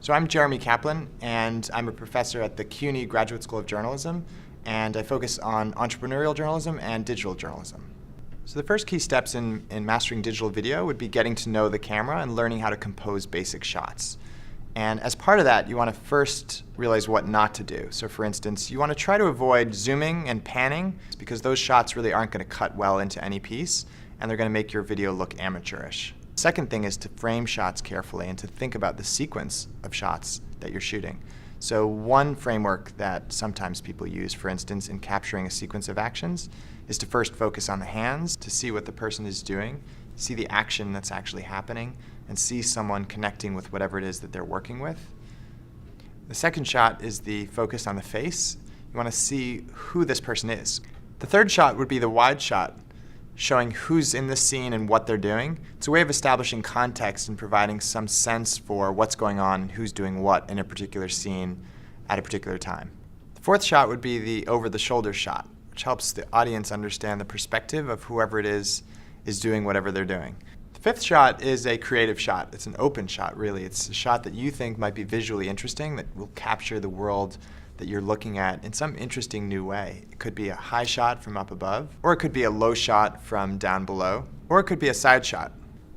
So I'm Jeremy Caplan, and I'm a professor at the CUNY Graduate School of Journalism, and I focus on entrepreneurial journalism and digital journalism. So the first key steps in mastering digital video would be getting to know the camera and learning how to compose basic shots. And as part of that, you want to first realize what not to do. So for instance, you want to try to avoid zooming and panning because those shots really aren't going to cut well into any piece, and they're going to make your video look amateurish. Second thing is to frame shots carefully and to think about the sequence of shots that you're shooting. So one framework that sometimes people use, for instance, in capturing a sequence of actions, is to first focus on the hands, to see what the person is doing, see the action that's actually happening, and see someone connecting with whatever it is that they're working with. The second shot is the focus on the face. You want to see who this person is. The third shot would be the wide shot, showing who's in the scene and what they're doing. It's a way of establishing context and providing some sense for what's going on and who's doing what in a particular scene at a particular time. The fourth shot would be the over-the-shoulder shot, which helps the audience understand the perspective of whoever it is doing whatever they're doing. The fifth shot is a creative shot. It's an open shot, really. It's a shot that you think might be visually interesting, that will capture the world that you're looking at in some interesting new way. It could be a high shot from up above, or it could be a low shot from down below, or it could be a side shot.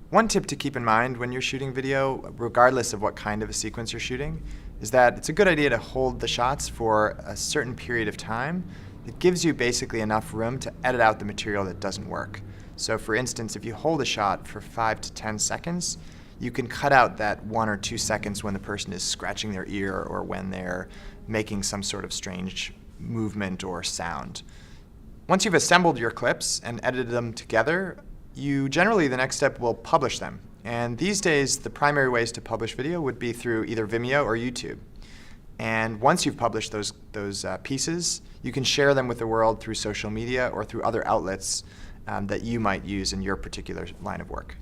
One tip to keep in mind when you're shooting video, regardless of what kind of a sequence you're shooting, is that it's a good idea to hold the shots for a certain period of time that gives you basically enough room to edit out the material that doesn't work. So for instance, if you hold a shot for 5 to 10 seconds, you can cut out that 1 or 2 seconds when the person is scratching their ear or when they're making some sort of strange movement or sound. Once you've assembled your clips and edited them together, the next step will publish them. And these days, the primary ways to publish video would be through either Vimeo or YouTube. And once you've published those pieces, you can share them with the world through social media or through other outlets that you might use in your particular line of work.